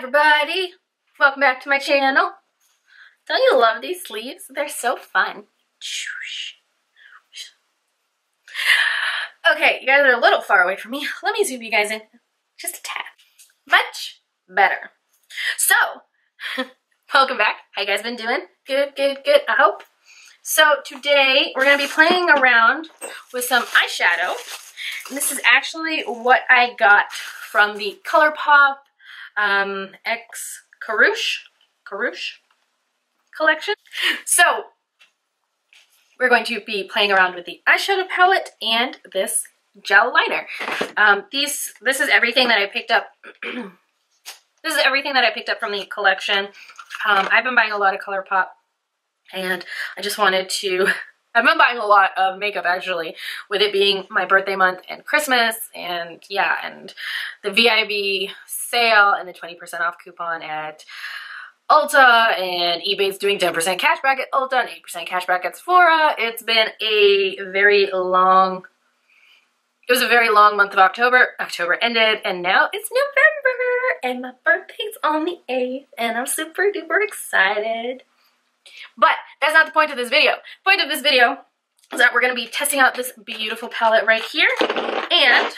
everybody, welcome back to my channel. Don't you love these sleeves? They're so fun. Okay, you guys are a little far away from me. Let me zoom you guys in just a tad. Much better. So, welcome back. How you guys been doing? Good, good, good, I hope. So today we're going to be playing around with some eyeshadow. And this is actually what I got from the Colourpop X Karrueche collection. So we're going to be playing around with the eyeshadow palette and this gel liner. This is everything that I picked up. This is everything that I picked up from the collection. I've been buying a lot of Colourpop, and I just wanted to. I've been buying a lot of makeup actually, with it being my birthday month and Christmas, and yeah, and the VIB sale and the 20% off coupon at Ulta, and eBay's doing 10% cashback at Ulta and 8% cashback at Sephora. It's been a very long, it was a very long month of October. October ended and now it's November and my birthday's on the 8th and I'm super duper excited. But that's not the point of this video. The point of this video is that we're going to be testing out this beautiful palette right here and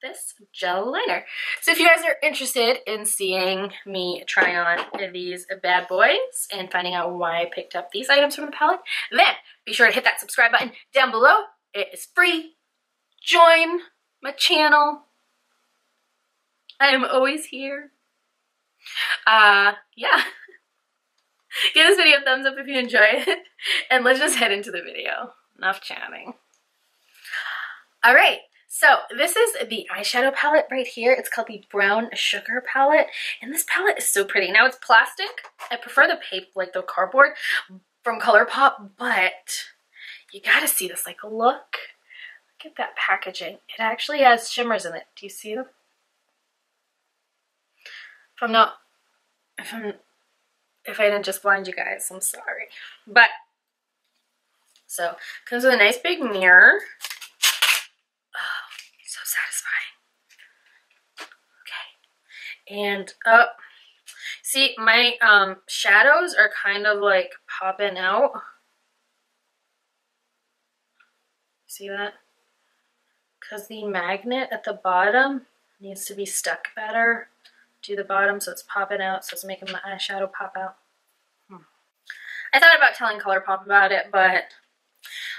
this gel liner. So if you guys are interested in seeing me try on these bad boys and finding out why I picked up these items from the palette, then be sure to hit that subscribe button down below. It is free. Join my channel. I am always here. Yeah. Give this video a thumbs up if you enjoy it. And let's just head into the video. Enough chatting. Alright, so this is the eyeshadow palette right here. It's called the Brown Sugar palette. And this palette is so pretty. Now it's plastic. I prefer the paper, like the cardboard from Colourpop, but you gotta see this. Like, look at that packaging. It actually has shimmers in it. Do you see them? If I didn't just blind you guys, I'm sorry. But, so, comes with a nice big mirror. Oh, so satisfying. Okay. And, see, my shadows are kind of like popping out. See that? Because the magnet at the bottom needs to be stuck better to the bottom, so it's popping out, so it's making my eyeshadow pop out. I thought about telling Colourpop about it, but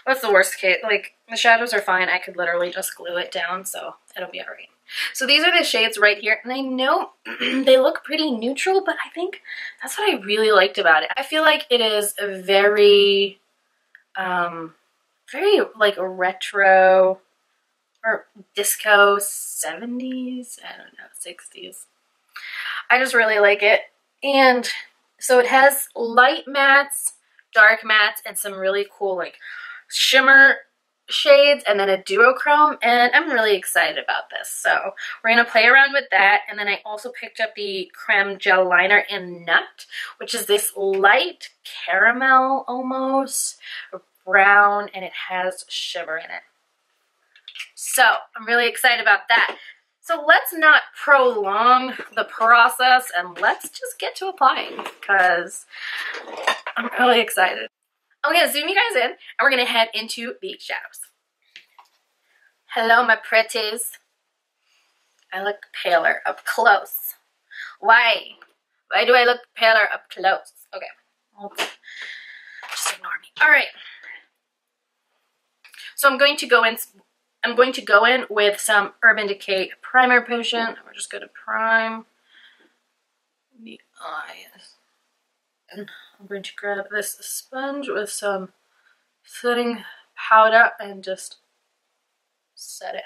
what's the worst case? Like, the shadows are fine. I could literally just glue it down, so it'll be alright. So these are the shades right here, and I know they look pretty neutral, but I think that's what I really liked about it. I feel like it is a very, very like retro or disco 70s, I don't know, 60s. I just really like it. And so it has light mattes, dark mattes, and some really cool like shimmer shades, and then a duochrome, and I'm really excited about this. So we're going to play around with that. And then I also picked up the Creme Gel Liner in Nut, which is this light caramel almost, brown, and it has shimmer in it. So I'm really excited about that. So let's not prolong the process and let's just get to applying because I'm really excited. I'm going to zoom you guys in and we're going to head into the shadows. Hello, my pretties. I look paler up close. Why? Why do I look paler up close? Okay, well, just ignore me. All right. So I'm going to go in with some Urban Decay primer potion. We're just going to prime the eyes. And I'm going to grab this sponge with some setting powder and just set it.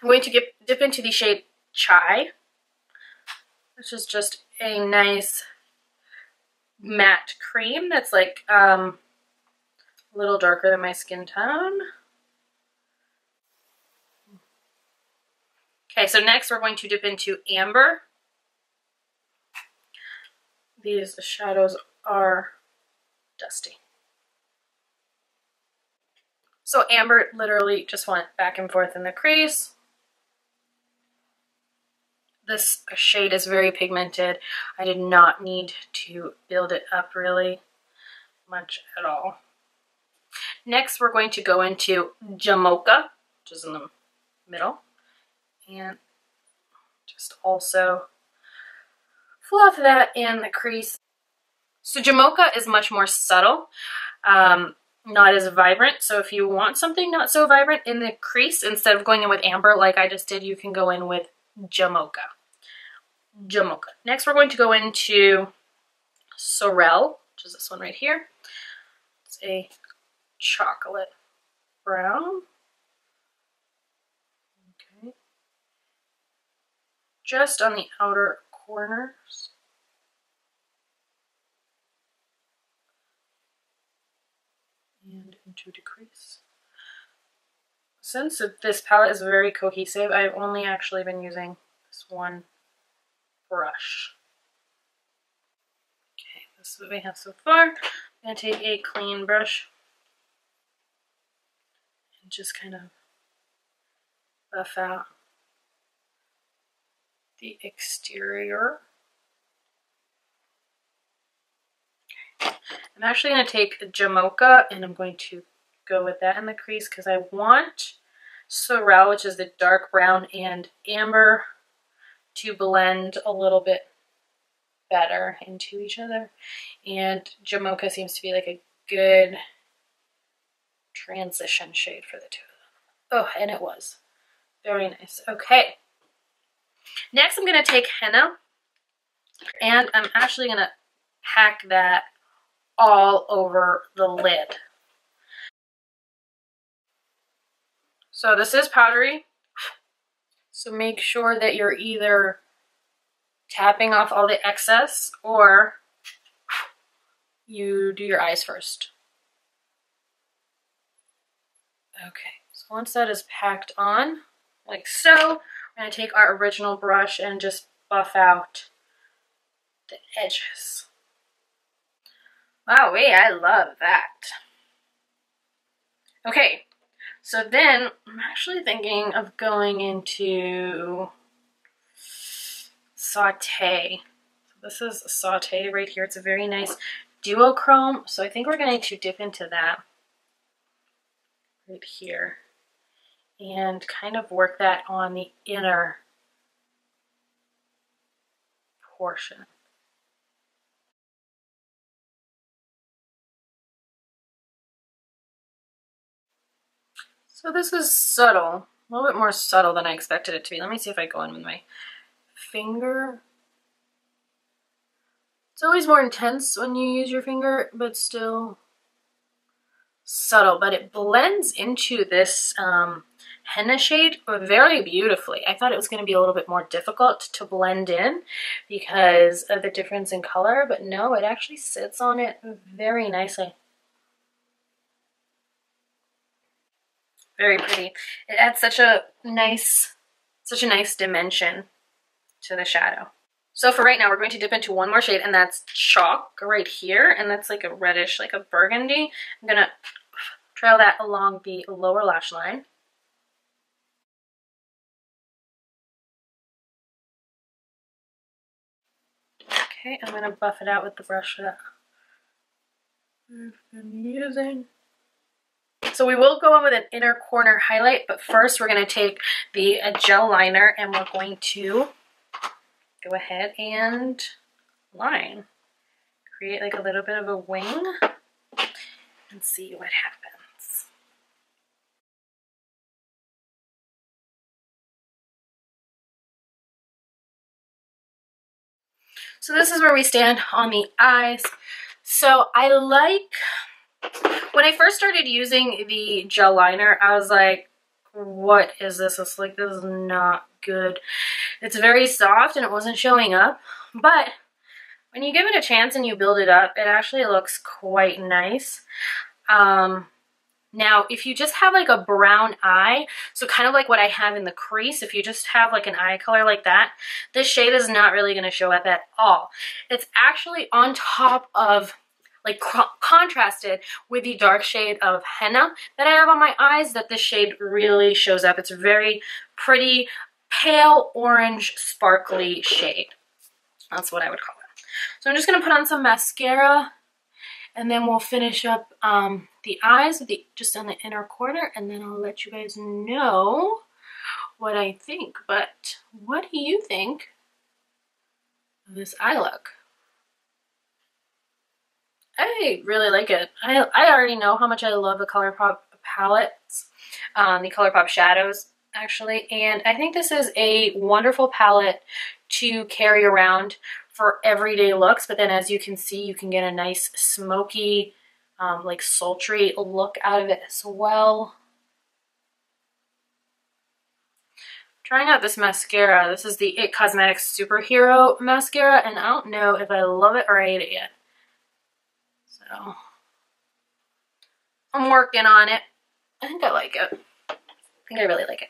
I'm going to dip into the shade Chai, which is just a nice matte cream that's like a little darker than my skin tone. Okay, so next we're going to dip into Amber. These shadows are dusty. So Amber literally just went back and forth in the crease. this shade is very pigmented. I did not need to build it up really much at all. Next, we're going to go into Jamocha, which is in the middle, and just also fluff that in the crease. So Jamocha is much more subtle, not as vibrant. So if you want something not so vibrant in the crease, instead of going in with amber like I just did, you can go in with Jamocha. Jamocha. Next, we're going to go into Sorrel, which is this one right here. It's a chocolate brown. Okay. Just on the outer corners. And into the crease. Since this palette is very cohesive, I've only actually been using this one brush. Okay, this is what we have so far. I'm going to take a clean brush and just kind of buff out the exterior. Okay. I'm actually going to take Jamocha and I'm going to go with that in the crease because I want Sorrel, which is the dark brown, and amber to blend a little bit better into each other. And Jamocha seems to be like a good transition shade for the two of them. Oh, and it was. Very nice. Okay. Next, I'm going to take henna, and I'm actually going to pack that all over the lid. So this is powdery, so make sure that you're either tapping off all the excess or you do your eyes first. Okay, so once that is packed on, like so, we're going to take our original brush and just buff out the edges. Wow, I love that. Okay, so then I'm actually thinking of going into Sauté. So this is Sauté right here. It's a very nice duochrome, so I think we're going to dip into that right here and kind of work that on the inner portion. So this is subtle, a little bit more subtle than I expected it to be. Let me see if I go in with my finger. It's always more intense when you use your finger, but still subtle. But it blends into this henna shade very beautifully. I thought it was going to be a little bit more difficult to blend in because of the difference in color, but no, it actually sits on it very nicely. Very pretty. It adds such a nice dimension to the shadow. So for right now, we're going to dip into one more shade, and that's Chalk right here, and that's like a reddish, like a burgundy. I'm gonna trail that along the lower lash line. Okay, I'm gonna buff it out with the brush that I've been using. So we will go in with an inner corner highlight, but first we're going to take the gel liner and we're going to go ahead and line. Create like a little bit of a wing and see what happens. So this is where we stand on the eyes. So I like, when I first started using the gel liner, I was like, what is this? It's like, this is not good. It's very soft and it wasn't showing up. But when you give it a chance and you build it up, it actually looks quite nice. Now, if you just have like a brown eye, so kind of like what I have in the crease, if you just have like an eye color like that, this shade is not really going to show up at all. It's actually on top of, like contrasted with the dark shade of henna that I have on my eyes, that this shade really shows up. It's very pretty, pale orange sparkly shade. That's what I would call it. So I'm just going to put on some mascara, and then we'll finish up the eyes, just on the inner corner, and then I'll let you guys know what I think. But what do you think of this eye look? I really like it. I already know how much I love the Colourpop palettes, the Colourpop shadows, actually, and I think this is a wonderful palette to carry around for everyday looks. But then, as you can see, you can get a nice smoky, like sultry look out of it as well. Trying out this mascara. This is the It Cosmetics Superhero Mascara, and I don't know if I love it or hate it yet. So I'm working on it. I think I like it. I think I really like it.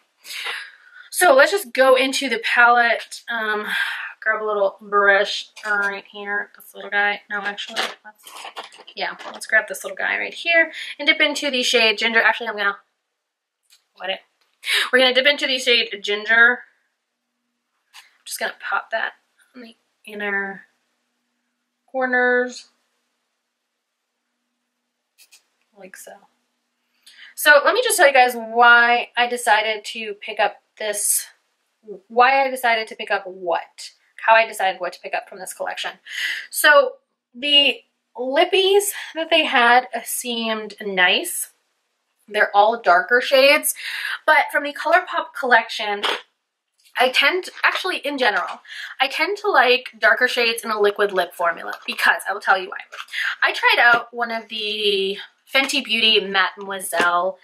So let's just go into the palette. Grab a little brush right here. This little guy. No, actually, let's grab this little guy right here and dip into the shade Ginger. Actually, I'm gonna We're gonna dip into the shade Ginger. I'm just gonna pop that on the inner corners, like so. So let me just tell you guys why I decided to pick up this, how I decided what to pick up from this collection. So the lippies that they had seemed nice. They're all darker shades, but from the Colourpop collection, actually in general, I tend to like darker shades in a liquid lip formula, because I will tell you why. I tried out one of the Fenty Beauty Mademoiselle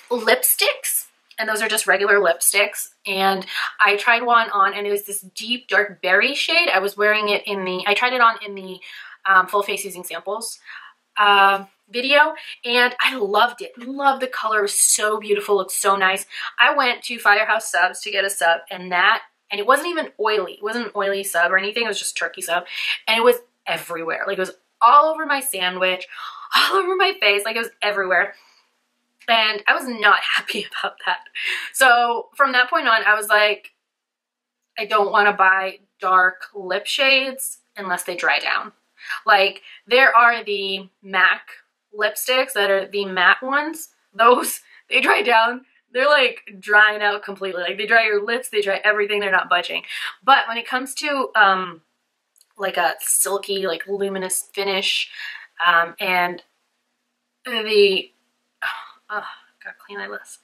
lipsticks, and those are just regular lipsticks, and I tried one on, and it was this deep dark berry shade. I was wearing it I tried it on in the full face using samples video, and I loved it. Loved the color. It was so beautiful, looked so nice. I went to Firehouse Subs to get a sub, and it wasn't even oily. It wasn't an oily sub or anything. It was just turkey sub, and it was everywhere. Like, it was all over my sandwich, all over my face, like it was everywhere. And I was not happy about that. So from that point on, I was like, I don't want to buy dark lip shades unless they dry down. Like, there are the MAC lipsticks that are the matte ones. Those, they dry down. They're like drying out completely. Like, they dry your lips, they dry everything, they're not budging. But when it comes to like a silky, like luminous finish, and the gotta clean my lips.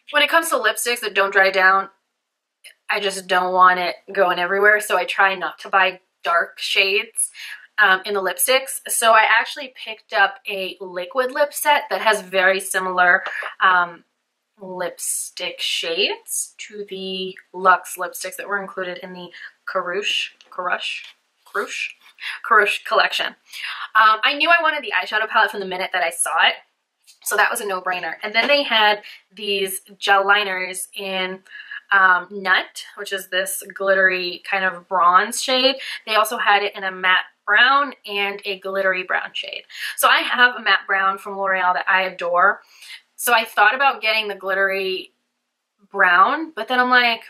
When it comes to lipsticks that don't dry down, I just don't want it going everywhere, so I try not to buy dark shades in the lipsticks. So I actually picked up a liquid lip set that has very similar lipstick shades to the Luxe lipsticks that were included in the Karrueche collection. I knew I wanted the eyeshadow palette from the minute that I saw it, so that was a no-brainer. And then they had these gel liners in Nut, which is this glittery kind of bronze shade. They also had it in a matte brown and a glittery brown shade. So I have a matte brown from L'Oreal that I adore. So I thought about getting the glittery brown, but then I'm like,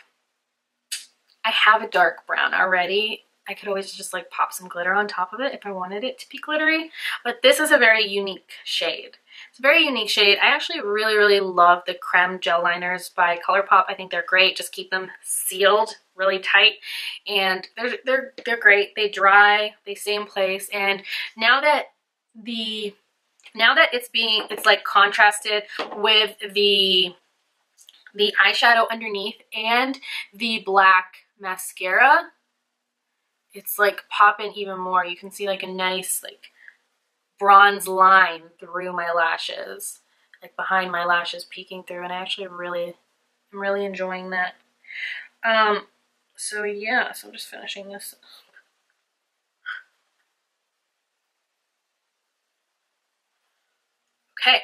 I have a dark brown already. I could always just like pop some glitter on top of it if I wanted it to be glittery. But this is a very unique shade. It's a very unique shade. I actually really, really love the Creme gel liners by Colourpop. I think they're great. Just keep them sealed really tight, and they're great. They dry, they stay in place. And now that it's like contrasted with the eyeshadow underneath and the black mascara, it's like popping even more. You can see like a nice like bronze line through my lashes, like behind my lashes peeking through, and I actually I'm really enjoying that. So yeah, so I'm just finishing this up. Okay.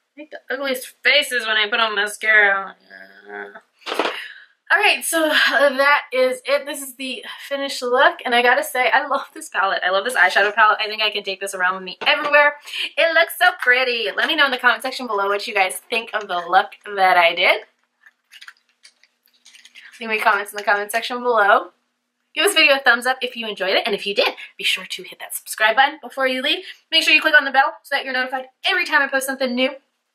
I make the ugliest faces when I put on mascara. Alright, Alright, so that is it. This is the finished look, and I gotta say, I love this palette. I love this eyeshadow palette. I think I can take this around with me everywhere. It looks so pretty. Let me know in the comment section below what you guys think of the look that I did. Leave me comments in the comment section below. Give this video a thumbs up if you enjoyed it, and if you did, be sure to hit that subscribe button before you leave. Make sure you click on the bell so that you're notified every time I post something new.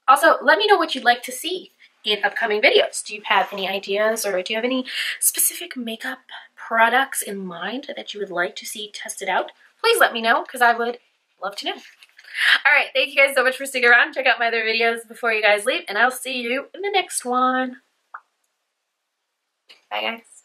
Also, let me know what you'd like to see in upcoming videos. Do you have any ideas, or do you have any specific makeup products in mind that you would like to see tested out? Please let me know, because I would love to know. Alright, thank you guys so much for sticking around. Check out my other videos before you guys leave, and I'll see you in the next one. Bye guys.